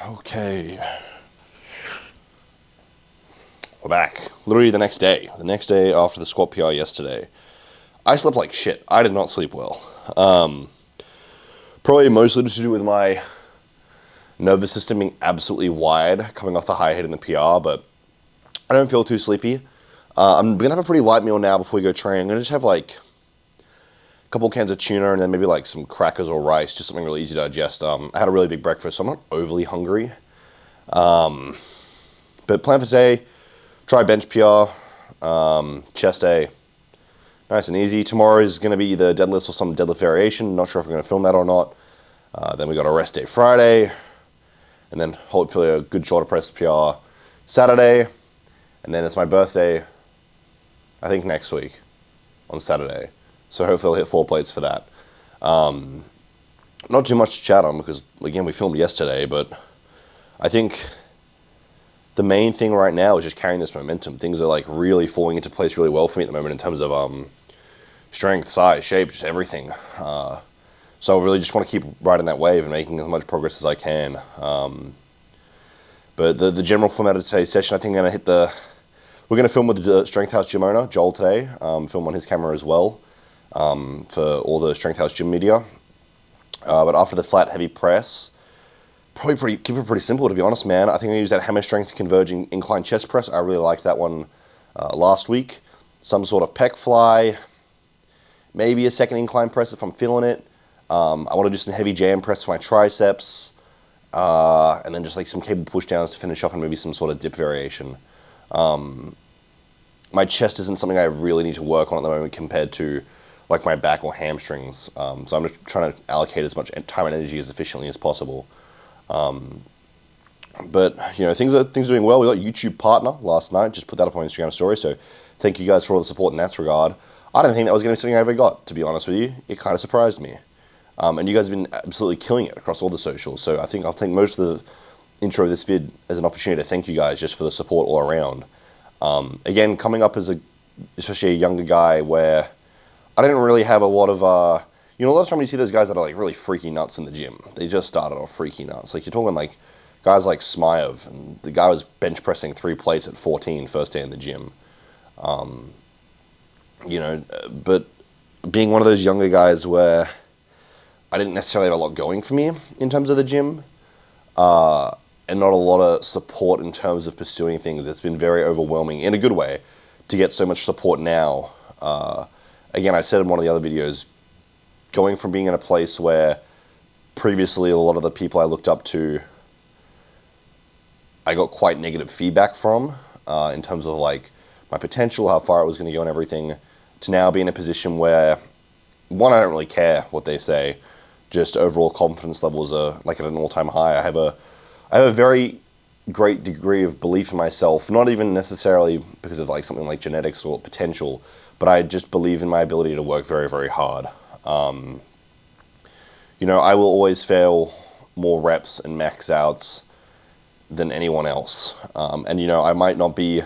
Okay. We're back. Literally the next day. The next day after the squat PR yesterday. I slept like shit. I did not sleep well. Probably mostly to do with my nervous system being absolutely wired coming off the high hit in the PR, but I don't feel too sleepy. I'm going to have a pretty light meal now before we go train. I'm going to just have like a couple cans of tuna and then maybe like some crackers or rice, just something really easy to digest. I had a really big breakfast, so I'm not overly hungry. But plan for today, try bench PR, chest day, nice and easy. Tomorrow is going to be either deadlifts or some deadlift variation. Not sure if I'm going to film that or not. Then we got a rest day Friday, and then hopefully a good shoulder press PR Saturday, and then it's my birthday, I think next week on Saturday. So hopefully I'll hit 4 plates for that. Not too much to chat on because, again, we filmed yesterday, but I think the main thing right now is just carrying this momentum. Things are like really falling into place really well for me at the moment in terms of strength, size, shape, just everything. So I really just want to keep riding that wave and making as much progress as I can. But the general format of today's session, I think I'm going to hit we're going to film with the Strength House gym owner, Joel, today. Film on his camera as well for all the Strength House gym media. But after the flat heavy press, keep it pretty simple, to be honest, man. I think I use that hammer strength converging incline chest press. I really liked that one last week. Some sort of pec fly, maybe a second incline press if I'm feeling it. I want to do some heavy jam press for my triceps, and then just like some cable push downs to finish up and maybe some sort of dip variation. My chest isn't something I really need to work on at the moment compared to like my back or hamstrings. So I'm just trying to allocate as much time and energy as efficiently as possible. But you know, things are doing well. We got YouTube partner last night. Just put that up on Instagram story. So thank you guys for all the support in that regard. I didn't think that was going to be something I ever got, to be honest with you. It kind of surprised me. And you guys have been absolutely killing it across all the socials. So I think I'll take most of the intro of this vid as an opportunity to thank you guys just for the support all around. Again, coming up as especially a younger guy where I didn't really have a lot of, a lot of times you see those guys that are like really freaky nuts in the gym. They just started off freaky nuts. Like you're talking like guys like Smaev, and the guy was bench pressing 3 plates at 14 first day in the gym. But being one of those younger guys where I didn't necessarily have a lot going for me in terms of the gym, and not a lot of support in terms of pursuing things. It's been very overwhelming in a good way to get so much support now. Again, I said in one of the other videos, going from being in a place where previously a lot of the people I looked up to, I got quite negative feedback from in terms of like my potential, how far it was going to go and everything, to now be in a position where, one, I don't really care what they say, just overall confidence levels are like at an all-time high. I have a very great degree of belief in myself, not even necessarily because of like something like genetics or potential, but I just believe in my ability to work very, very hard. I will always fail more reps and max outs than anyone else. I might not be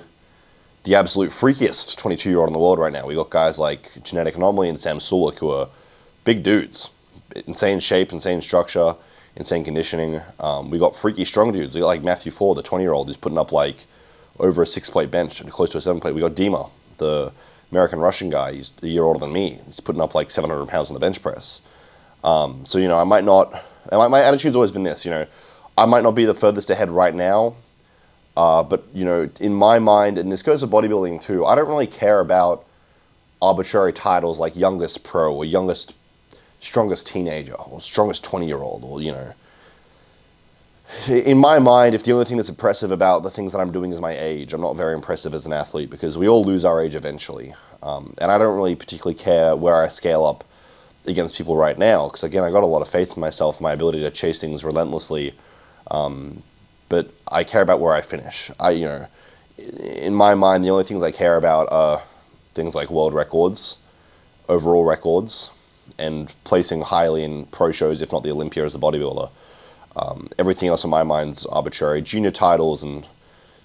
the absolute freakiest 22-year-old in the world right now. We got guys like Genetic Anomaly and Sam Sulek who are big dudes. Insane shape, insane structure, insane conditioning. We got freaky strong dudes. We got like Matthew Ford, the 20-year-old, who's putting up like over a 6-plate bench and close to a 7-plate. We got Dima, the American-Russian guy. He's a year older than me. He's putting up like 700 pounds on the bench press. I might not, and my attitude's always been this, I might not be the furthest ahead right now, but, in my mind, and this goes to bodybuilding too, I don't really care about arbitrary titles like youngest pro or strongest teenager or strongest 20-year-old or, in my mind, if the only thing that's impressive about the things that I'm doing is my age, I'm not very impressive as an athlete because we all lose our age eventually. And I don't really particularly care where I scale up against people right now because, again, I got a lot of faith in myself, my ability to chase things relentlessly. But I care about where I finish. In my mind, the only things I care about are things like world records, overall records, and placing highly in pro shows, if not the Olympia as a bodybuilder. Everything else in my mind's arbitrary. Junior titles and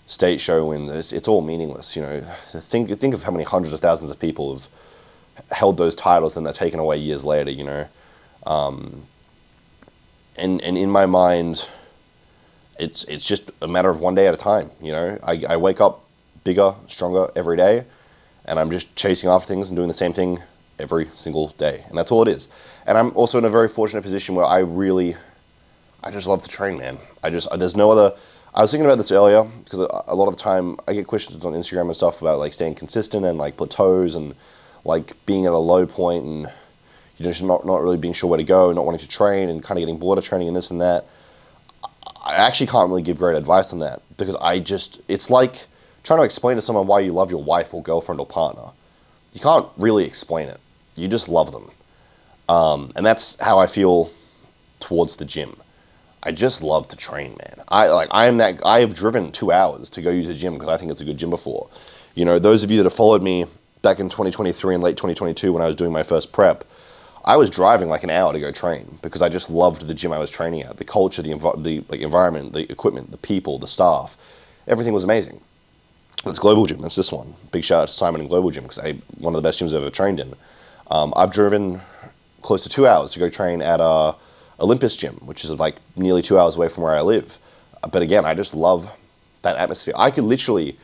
state show wins, it's all meaningless. Think of how many hundreds of thousands of people have held those titles and they're taken away years later. And in my mind, it's just a matter of one day at a time. You know, I wake up bigger, stronger every day, and I'm just chasing after things and doing the same thing every single day, and that's all it is. And I'm also in a very fortunate position where I just love to train, man. There's no other. I was thinking about this earlier because a lot of the time I get questions on Instagram and stuff about like staying consistent and like plateaus and like being at a low point and you know just not really being sure where to go, not wanting to train and kind of getting bored of training and this and that. I actually can't really give great advice on that because it's like trying to explain to someone why you love your wife or girlfriend or partner. You can't really explain it. You just love them. And that's how I feel towards the gym. I just love to train, man. I have driven 2 hours to go use a gym because I think it's a good gym before. You know, those of you that have followed me back in 2023 and late 2022 when I was doing my first prep, I was driving like an hour to go train because I just loved the gym I was training at. The culture, the environment, the equipment, the people, the staff, everything was amazing. This Global Gym, that's this one. Big shout out to Simon and Global Gym because one of the best gyms I've ever trained in. I've driven close to 2 hours to go train at Olympus Gym, which is like nearly 2 hours away from where I live. But again, I just love that atmosphere. I could literally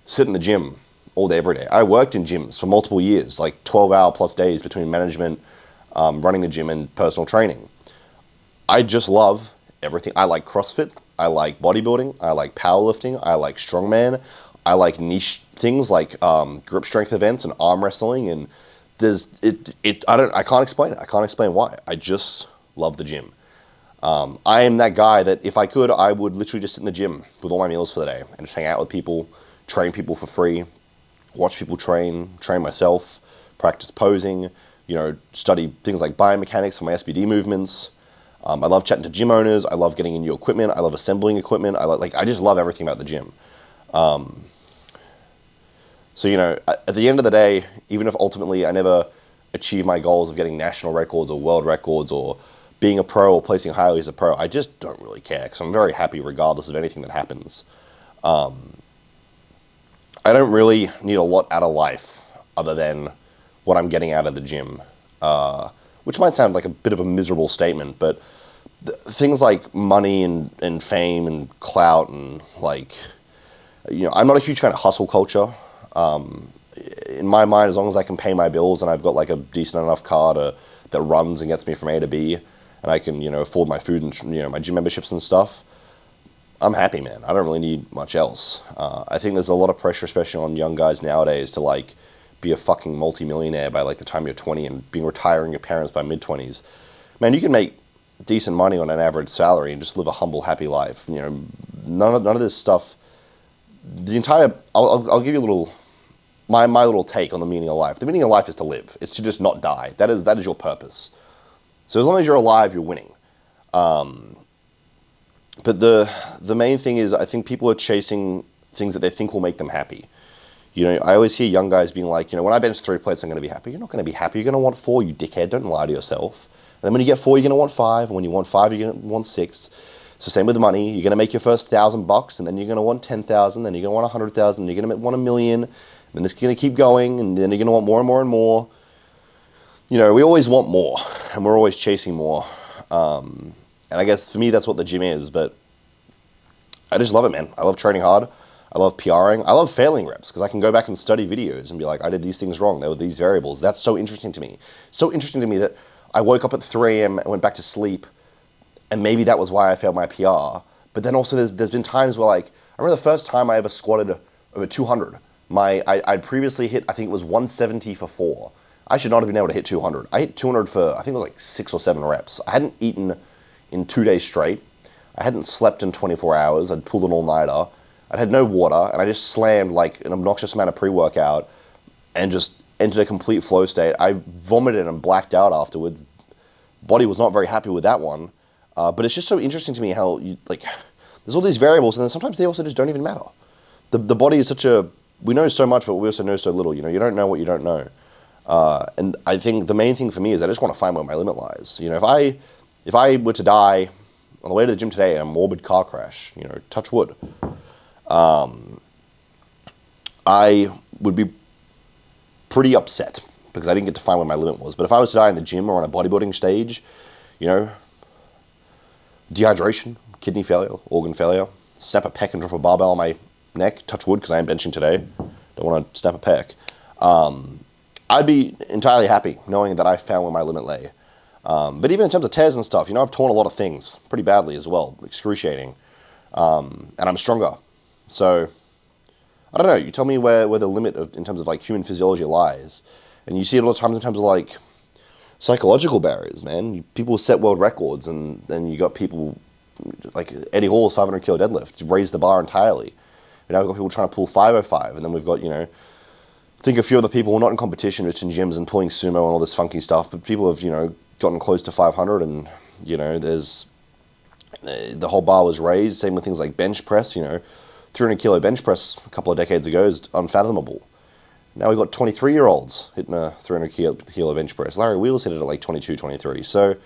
sit in the gym all day, every day. I worked in gyms for multiple years, like 12-hour plus days between management, running the gym, and personal training. I just love everything. I like CrossFit. I like bodybuilding. I like powerlifting. I like strongman. I like niche things like grip strength events and arm wrestling. And I can't explain it. I can't explain why. I just love the gym. I am that guy that if I could, I would literally just sit in the gym with all my meals for the day and just hang out with people, train people for free, watch people train myself, practice posing, you know, study things like biomechanics for my SBD movements. I love chatting to gym owners. I love getting in new equipment. I love assembling equipment. I just love everything about the gym. So, you know, at the end of the day, even if ultimately I never achieve my goals of getting national records or world records or being a pro or placing highly as a pro, I just don't really care because I'm very happy regardless of anything that happens. I don't really need a lot out of life other than what I'm getting out of the gym, which might sound like a bit of a miserable statement, but things like money and fame and clout and like, you know, I'm not a huge fan of hustle culture. In my mind, as long as I can pay my bills and I've got like a decent enough car that runs and gets me from A to B, and I can, you know, afford my food and, you know, my gym memberships and stuff, I'm happy, man. I don't really need much else. I think there's a lot of pressure, especially on young guys nowadays, to like be a fucking multi-millionaire by like the time you're 20 and being retiring your parents by mid-20s. Man, you can make decent money on an average salary and just live a humble, happy life. You know, none of this stuff. I'll give you a little. My little take on the meaning of life. The meaning of life is to live. It's to just not die. That is your purpose. So as long as you're alive, you're winning. But the main thing is I think people are chasing things that they think will make them happy. You know, I always hear young guys being like, you know, when I bench 3 plates, I'm going to be happy. You're not going to be happy. You're going to want 4, you dickhead. Don't lie to yourself. And then when you get 4, you're going to want 5. And when you want 5, you're going to want 6. It's the same with money. You're going to make your first $1,000, and then you're going to want 10,000, then you're going to want 100,000, then you're going to want 1,000,000, and then it's going to keep going, and then you're going to want more and more and more. You know, we always want more, and we're always chasing more. And I guess for me, that's what the gym is, but I just love it, man. I love training hard. I love PRing. I love failing reps because I can go back and study videos and be like, I did these things wrong. There were these variables. That's so interesting to me. So interesting to me that I woke up at 3 a.m. and went back to sleep, and maybe that was why I failed my PR. But then also there's been times where, like, I remember the first time I ever squatted over 200. I'd previously hit, I think it was 170 for 4. I should not have been able to hit 200. I hit 200 for, I think it was like 6 or 7 reps. I hadn't eaten in 2 days straight. I hadn't slept in 24 hours. I'd pulled an all-nighter. I'd had no water, and I just slammed like an obnoxious amount of pre-workout and just entered a complete flow state. I vomited and blacked out afterwards. Body was not very happy with that one. But it's just so interesting to me how, there's all these variables, and then sometimes they also just don't even matter. The body is we know so much, but we also know so little. You know, you don't know what you don't know. And I think the main thing for me is I just want to find where my limit lies. You know, if I were to die on the way to the gym today in a morbid car crash, you know, touch wood, I would be pretty upset because I didn't get to find where my limit was. But if I was to die in the gym or on a bodybuilding stage, you know, dehydration, kidney failure, organ failure, snap a pec and drop a barbell on my neck, touch wood because I am benching today, don't want to snap a pec, I'd be entirely happy knowing that I found where my limit lay. But even in terms of tears and stuff, I've torn a lot of things pretty badly as well, excruciating, and I'm stronger. So, I don't know, you tell me where the limit in terms of like human physiology lies, and you see it all the time in terms of like psychological barriers, man. People set world records, and then you got people like Eddie Hall's 500 kilo deadlift, raised the bar entirely. And now we've got people trying to pull 505, and then we've got, I think a few other people, not in competition, just in gyms and pulling sumo and all this funky stuff, but people have, gotten close to 500, and, there's, the whole bar was raised. Same with things like bench press, 300 kilo bench press a couple of decades ago is unfathomable. Now we've got 23-year-olds hitting a 300 kilo bench press. Larry Wheels hit it at like 22, 23. So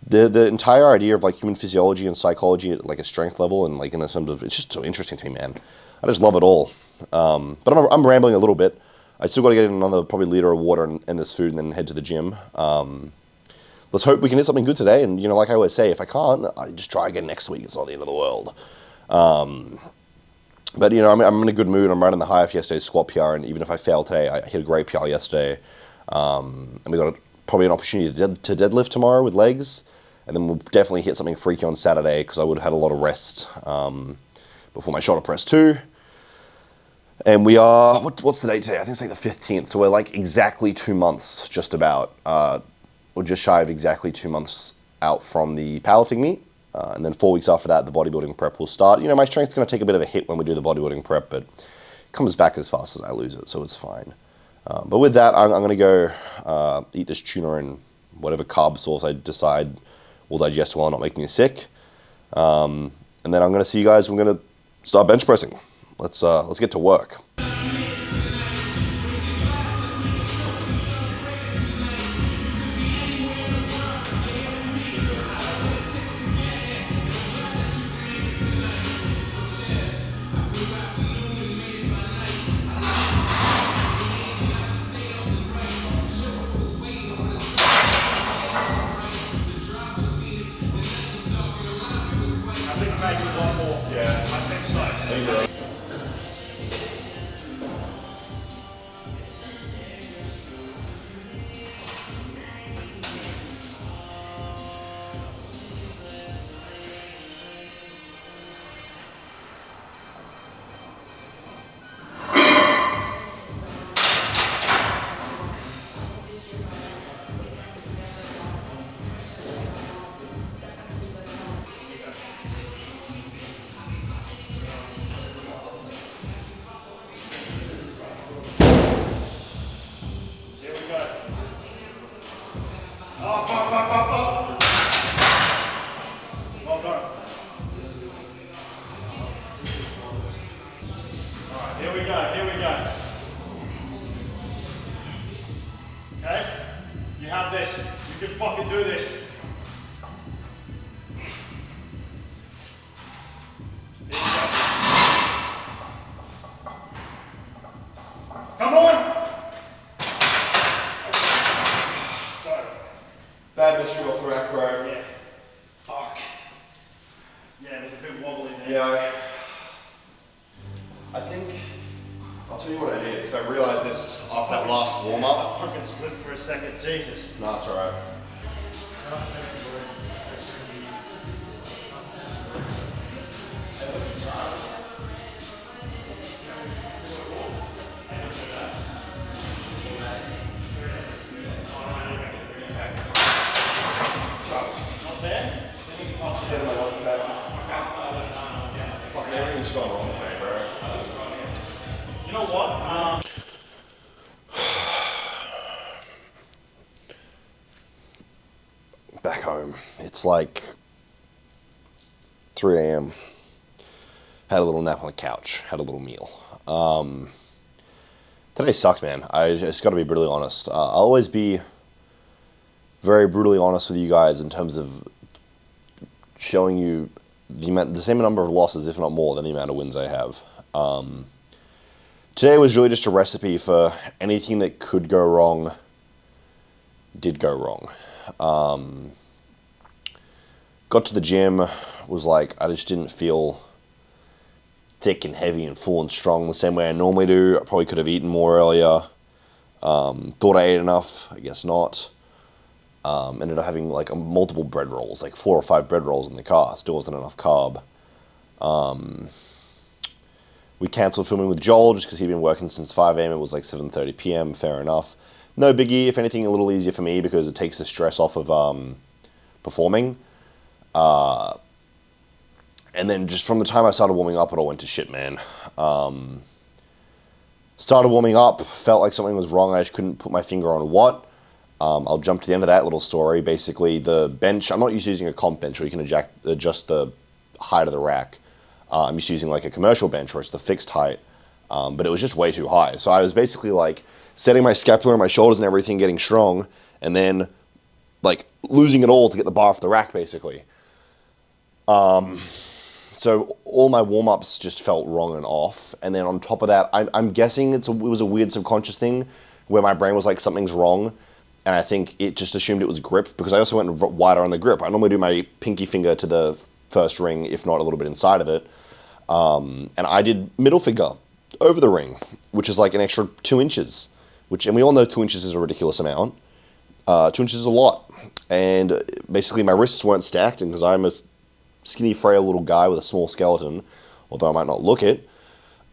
the entire idea of like human physiology and psychology at like a strength level and like in the terms of, it's just so interesting to me, man. I just love it all. But I'm rambling a little bit. I still got to get another probably liter of water and this food and then head to the gym. Let's hope we can hit something good today. And, like I always say, if I can't, I just try again next week. It's not the end of the world. But, I'm in a good mood. I'm right on the high of yesterday's squat PR. And even if I fail today, I hit a great PR yesterday. And we got probably an opportunity to deadlift tomorrow with legs. And then we'll definitely hit something freaky on Saturday because I would have had a lot of rest before my shoulder press too. And we are, what's the date today? I think it's like the 15th. So we're like exactly 2 months, just about. We're just shy of exactly 2 months out from the powerlifting meet. And then 4 weeks after that, the bodybuilding prep will start. My strength's going to take a bit of a hit when we do the bodybuilding prep, but it comes back as fast as I lose it, so it's fine. But with that, I'm going to go eat this tuna and whatever carb source I decide will digest while not making me sick. And then I'm going to see you guys. I'm going to start bench pressing. Let's get to work. Bad mystery off the rack, bro. Yeah. Fuck. Yeah, it was a bit wobbly there. Yeah. I think, I'll tell you what I did, because I realised this after that last warm-up. I fucking slipped for a second, Jesus. No, it's alright. You know what? Back home, it's like 3 a.m. Had a little nap on the couch, had a little meal. Today sucked, man. I just got to be brutally honest. I'll always be very brutally honest with you guys in terms of showing you the same number of losses, if not more, than the amount of wins I have. Today was really just a recipe for anything that could go wrong did go wrong. Got to the gym, was like, I just didn't feel thick and heavy and full and strong the same way I normally do. I probably could have eaten more earlier. Thought I ate enough, I guess not. Ended up having like multiple bread rolls, like 4 or 5 bread rolls in the car. Still wasn't enough carb. We cancelled filming with Joel just because he'd been working since 5 a.m. It was like 7:30 p.m. Fair enough. No biggie. If anything, a little easier for me because it takes the stress off of performing. And then just from the time I started warming up, it all went to shit, man. Started warming up, felt like something was wrong. I just couldn't put my finger on what. I'll jump to the end of that little story. Basically, the bench, I'm not used to using a comp bench where you can adjust the height of the rack. I'm used to using like a commercial bench where it's the fixed height. But it was just way too high. So I was basically like setting my scapula and my shoulders and everything, getting strong, and then like losing it all to get the bar off the rack, basically. So all my warm-ups just felt wrong and off. And then on top of that, I'm guessing it was a weird subconscious thing where my brain was like, something's wrong. And I think it just assumed it was grip because I also went wider on the grip. I normally do my pinky finger to the first ring, if not a little bit inside of it. And I did middle finger over the ring, which is like an extra 2 inches. And we all know 2 inches is a ridiculous amount. 2 inches is a lot. And basically my wrists weren't stacked, and because I'm a skinny, frail little guy with a small skeleton, although I might not look it,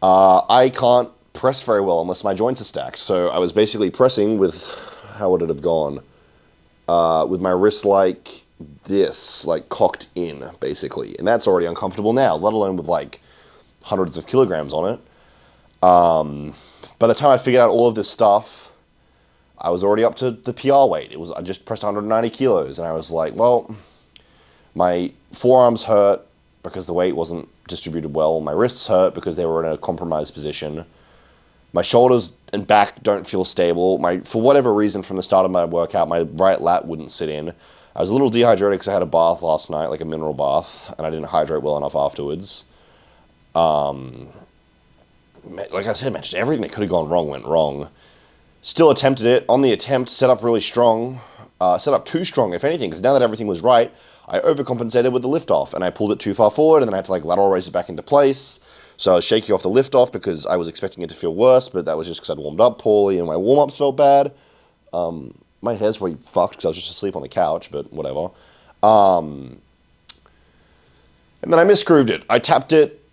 I can't press very well unless my joints are stacked. So I was basically pressing with, how would it have gone? With my wrists like this, like cocked in, basically. And that's already uncomfortable now, let alone with like hundreds of kilograms on it. By the time I figured out all of this stuff, I was already up to the PR weight. I just pressed 190 kilos, and I was like, well, my forearms hurt because the weight wasn't distributed well. My wrists hurt because they were in a compromised position. My shoulders and back don't feel stable. For whatever reason, from the start of my workout, my right lat wouldn't sit in. I was a little dehydrated because I had a bath last night, like a mineral bath, and I didn't hydrate well enough afterwards. Like I said, man, just everything that could have gone wrong went wrong. Still attempted it. On the attempt, set up really strong. Set up too strong, if anything, because now that everything was right, I overcompensated with the lift-off, and I pulled it too far forward, and then I had to like lateral raise it back into place. So I was shaking off the lift-off because I was expecting it to feel worse, but that was just because I'd warmed up poorly, and my warm-ups felt bad. My hair's probably fucked because I was just asleep on the couch, but whatever. And then I misgrooved it. I tapped it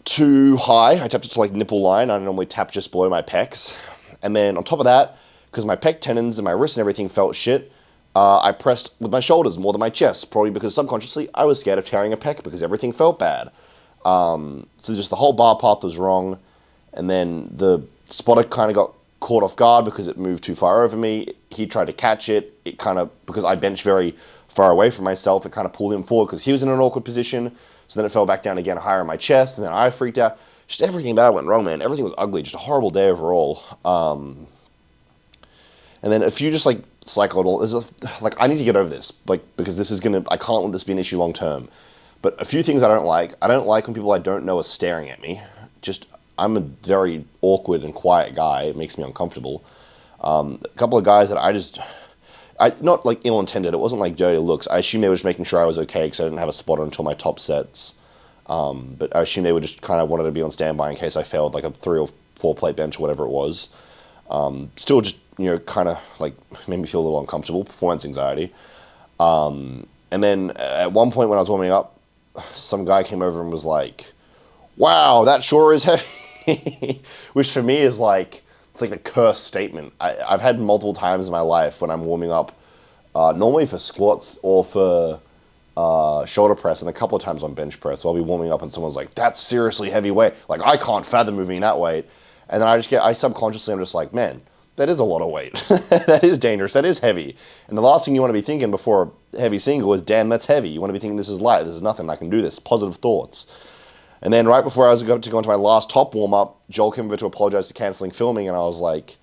too high. I tapped it to like nipple line. I normally tap just below my pecs. And then on top of that, because my pec tendons and my wrists and everything felt shit, I pressed with my shoulders more than my chest, probably because subconsciously I was scared of tearing a pec because everything felt bad. So just the whole bar path was wrong. And then the spotter kind of got caught off guard because it moved too far over me. He tried to catch it. It kind of, because I benched very far away from myself, it kind of pulled him forward because he was in an awkward position. So then it fell back down again higher in my chest, and then I freaked out. Just everything bad went wrong, man. Everything was ugly. Just a horrible day overall. And then a few just like like I need to get over this, like, because this is I can't let this be an issue long term. But a few things I don't like. I don't like when people I don't know are staring at me. I'm a very awkward and quiet guy. It makes me uncomfortable. A couple of guys that not like ill-intended. It wasn't like dirty looks. I assume they were just making sure I was okay because I didn't have a spotter until my top sets. But I assume they were just kind of wanted to be on standby in case I failed like a 3 or 4 plate bench or whatever it was. Still just, kind of like made me feel a little uncomfortable, performance anxiety. And then at one point when I was warming up, some guy came over and was like, wow, that sure is heavy. Which for me is like, it's like a cursed statement. I've had multiple times in my life when I'm warming up, normally for squats or for shoulder press, and a couple of times on bench press. So I'll be warming up and someone's like, that's seriously heavy weight. Like, I can't fathom moving that weight. And then I subconsciously, I'm just like, man, that is a lot of weight. That is dangerous. That is heavy. And the last thing you want to be thinking before a heavy single is, damn, that's heavy. You want to be thinking, this is light. This is nothing. I can do this. Positive thoughts. And then right before I was about to go into my last top warm-up, Joel came over to apologize for canceling filming, and I was like,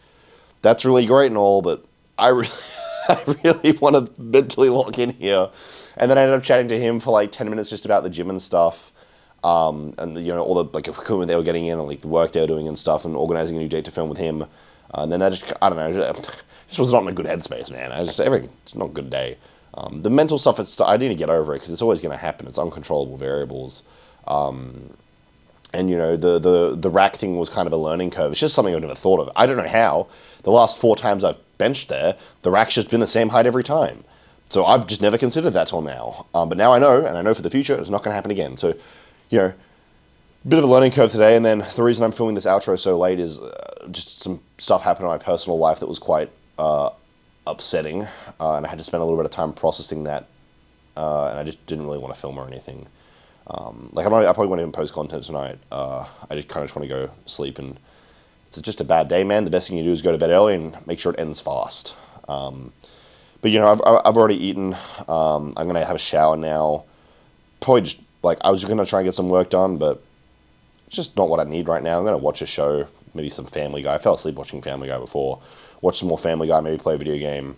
that's really great and all, but I really want to mentally lock in here. And then I ended up chatting to him for like 10 minutes just about the gym and stuff. And all the like equipment they were getting in and like the work they were doing and stuff, and organizing a new date to film with him. And then that just, I don't know, just was not in a good headspace, man. It's not a good day. The mental stuff, I need to get over it because it's always going to happen. It's uncontrollable variables. And, you know, the rack thing was kind of a learning curve. It's just something I've never thought of. I don't know how. The last 4 times I've benched there, the rack's just been the same height every time. So I've just never considered that till now. But now I know, and I know for the future, it's not going to happen again. So, you know, bit of a learning curve today. And then the reason I'm filming this outro so late is just some stuff happened in my personal life that was quite upsetting. And I had to spend a little bit of time processing that. And I just didn't really want to film or anything. I probably won't even post content tonight. I just kind of want to go sleep, and it's just a bad day, man. The best thing you do is go to bed early and make sure it ends fast. But, you know, I've already eaten. I'm going to have a shower now. Probably just, I was going to try and get some work done, but it's just not what I need right now. I'm going to watch a show, maybe some Family Guy. I fell asleep watching Family Guy before. Watch some more Family Guy, maybe play a video game,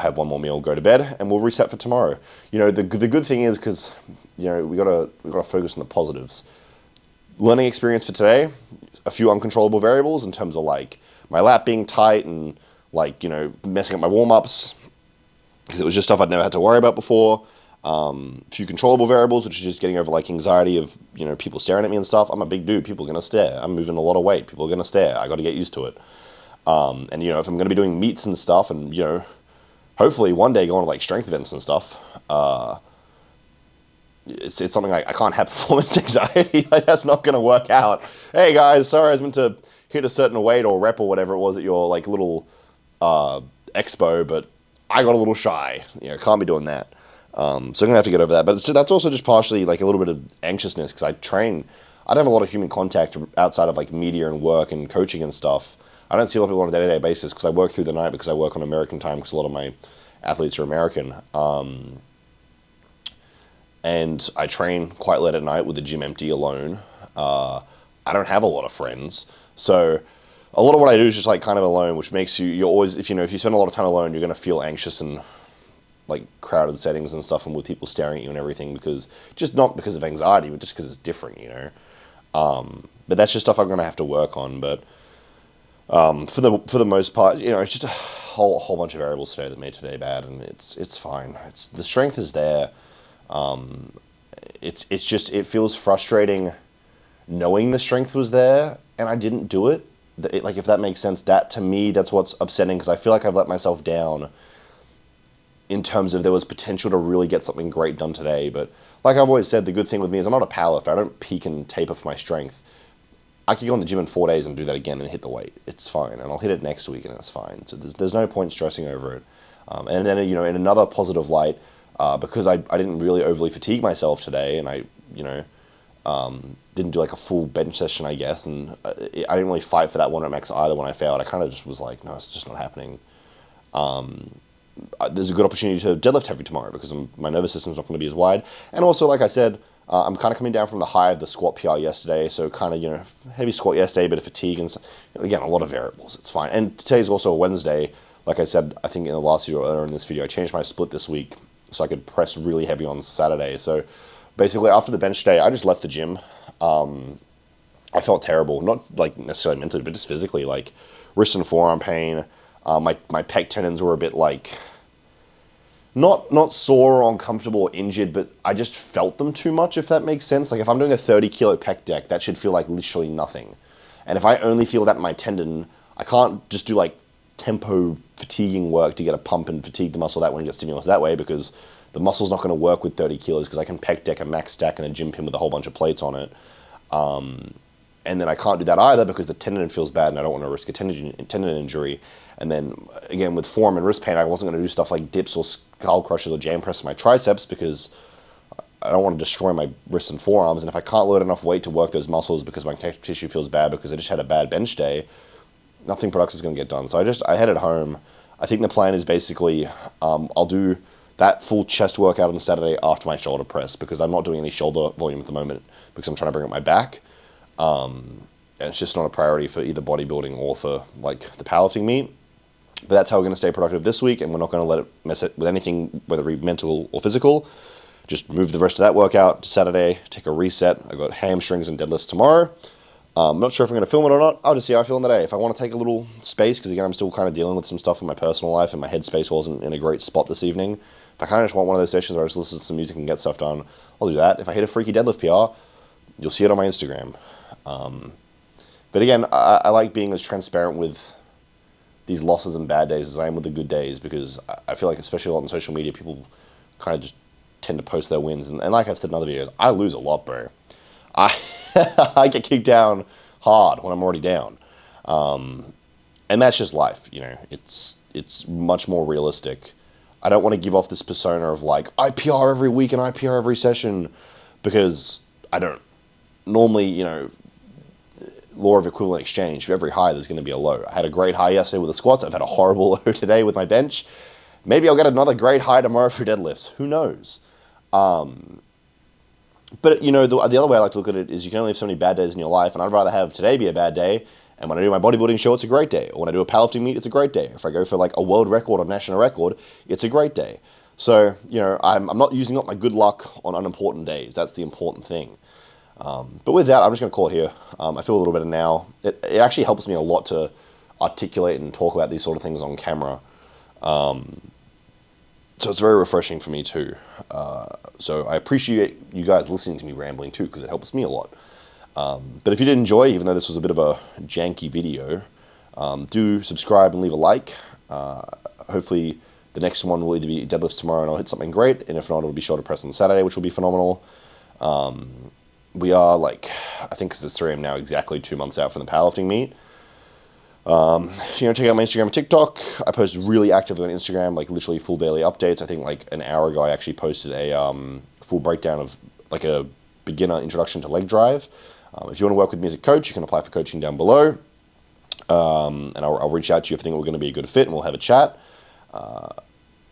have one more meal, go to bed, and we'll reset for tomorrow. You know, the good thing is, because, you know, we gotta focus on the positives. Learning experience for today, a few uncontrollable variables in terms of, my lat being tight and, you know, messing up my warm-ups, because it was just stuff I'd never had to worry about before. A few controllable variables, which is just getting over, anxiety of, you know, people staring at me and stuff. I'm a big dude. People are going to stare. I'm moving a lot of weight. People are going to stare. I got to get used to it. And, you know, if I'm going to be doing meets and stuff and, you know, hopefully one day going to, strength events and stuff, it's something I can't have performance anxiety. That's not going to work out. Hey, guys, sorry, I was meant to hit a certain weight or rep or whatever it was at your, little expo, but I got a little shy. You know, can't be doing that. So I'm going to have to get over that. But that's also just partially, a little bit of anxiousness, because I don't have a lot of human contact outside of, media and work and coaching and stuff. I don't see a lot of people on a day-to-day basis because I work through the night, because I work on American time, because a lot of my athletes are American. And I train quite late at night with the gym empty alone. I don't have a lot of friends. So a lot of what I do is just kind of alone, which makes you're always, if you spend a lot of time alone, you're going to feel anxious and crowded settings and stuff, and with people staring at you and everything, because just not because of anxiety, but just because it's different, you know. But that's just stuff I'm going to have to work on. But for the most part, you know, it's just a whole bunch of variables today that made today bad, and it's fine. The strength is there. It's just, it feels frustrating knowing the strength was there and I didn't do it. If that makes sense, that to me, that's what's upsetting, because I feel like I've let myself down in terms of there was potential to really get something great done today. But like I've always said, the good thing with me is I'm not a powerlifter. I don't peak and taper for my strength. I could go in the gym in 4 days and do that again and hit the weight. It's fine. And I'll hit it next week and it's fine. So there's no point stressing over it. And then, you know, in another positive light, because I didn't really overly fatigue myself today, and I, you know, didn't do a full bench session, I guess, and I didn't really fight for that 1 rep max either when I failed. I kind of just was like, no, it's just not happening. There's a good opportunity to deadlift heavy tomorrow, because my nervous system's not going to be as wide. And also, like I said, I'm kind of coming down from the high of the squat PR yesterday, so kind of, you know, heavy squat yesterday, a bit of fatigue, and again, a lot of variables. It's fine. And today's also a Wednesday. Like I said, I think in the last video or in this video, I changed my split this week so I could press really heavy on Saturday. So basically, after the bench day, I just left the gym. I felt terrible, not necessarily mentally, but just physically, wrist and forearm pain. My pec tendons were a bit not sore or uncomfortable or injured, but I just felt them too much, if that makes sense. If I'm doing a 30 kilo pec deck, that should feel like literally nothing. And if I only feel that in my tendon, I can't just do tempo fatiguing work to get a pump and fatigue the muscle that way and get stimulus that way, because the muscle's not going to work with 30 kilos, because I can pec deck a max stack and a gym pin with a whole bunch of plates on it. And then I can't do that either because the tendon feels bad and I don't want to risk a tendon injury. And then again, with forearm and wrist pain, I wasn't going to do stuff like dips or skull crushes or jam press in my triceps, because I don't want to destroy my wrists and forearms. And if I can't load enough weight to work those muscles because my connective tissue feels bad because I just had a bad bench day, nothing productive is going to get done. So I headed home. I think the plan is basically I'll do that full chest workout on Saturday after my shoulder press, because I'm not doing any shoulder volume at the moment because I'm trying to bring up my back. And it's just not a priority for either bodybuilding or for the powerlifting meet. But that's how we're going to stay productive this week, and we're not going to let it mess it with anything, whether it be mental or physical. Just move the rest of that workout to Saturday, take a reset. I got hamstrings and deadlifts tomorrow. I'm not sure if I'm going to film it or not. I'll just see how I feel in the day. If I want to take a little space, because again, I'm still kind of dealing with some stuff in my personal life, and my headspace wasn't in a great spot this evening. If I kind of just want one of those sessions where I just listen to some music and get stuff done, I'll do that. If I hit a freaky deadlift PR, you'll see it on my Instagram. But again, I like being as transparent with these losses and bad days as I am with the good days, because I feel like, especially a lot on social media, people kind of just tend to post their wins. And like I've said in other videos, I lose a lot, bro. I get kicked down hard when I'm already down. And that's just life, you know. It's much more realistic. I don't want to give off this persona of like, I PR every week and I PR every session, because I don't. Normally, you know, law of equivalent exchange, for every high there's going to be a low. I had a great high yesterday with the squats. I've had a horrible low today with my bench. Maybe I'll get another great high tomorrow for deadlifts. Who knows? But, you know, the other way I like to look at it is you can only have so many bad days in your life, and I'd rather have today be a bad day, and when I do my bodybuilding show, it's a great day. Or when I do a powerlifting meet, it's a great day. If I go for, like, a world record or national record, it's a great day. So, you know, I'm not using up my good luck on unimportant days. That's the important thing. But with that, I'm just going to call it here. I feel a little better now. It actually helps me a lot to articulate and talk about these sort of things on camera. So it's very refreshing for me too. So I appreciate you guys listening to me rambling too, because it helps me a lot. But if you did enjoy, even though this was a bit of a janky video, do subscribe and leave a like. Hopefully the next one will either be deadlifts tomorrow and I'll hit something great, and if not, it'll be shoulder press on Saturday, which will be phenomenal. We are, like, I think because it's 3 AM now, exactly 2 months out from the powerlifting meet. You know, check out my Instagram and TikTok. I post really actively on Instagram, like literally full daily updates. I think like an hour ago I actually posted a full breakdown of like a beginner introduction to leg drive. If you want to work with me as a coach, you can apply for coaching down below. And I'll reach out to you if I think we're going to be a good fit, and we'll have a chat.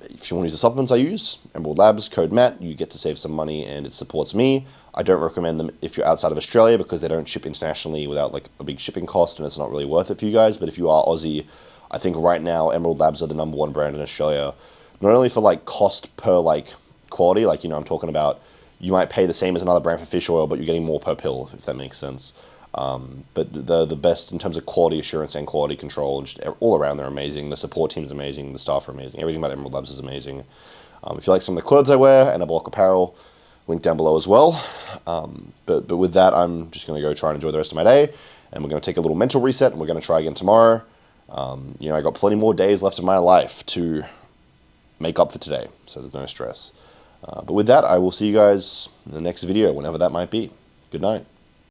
If you want to use the supplements I use, Emerald Labs, code Matt, you get to save some money and it supports me. I don't recommend them if you're outside of Australia, because they don't ship internationally without like a big shipping cost, and it's not really worth it for you guys. But if you are Aussie, I think right now Emerald Labs are the #1 brand in Australia, not only for like cost per like quality, like, you know, I'm talking about you might pay the same as another brand for fish oil, but you're getting more per pill, if that makes sense. But the best in terms of quality assurance and quality control, and just all around they're amazing. The support team is amazing. The staff are amazing. Everything about Emerald Labs is amazing. If you like some of the clothes I wear and I block apparel, link down below as well. But with that, I'm just going to go try and enjoy the rest of my day, and we're going to take a little mental reset, and we're going to try again tomorrow. You know, I got plenty more days left in my life to make up for today, so there's no stress. But with that, I will see you guys in the next video, whenever that might be. Good night.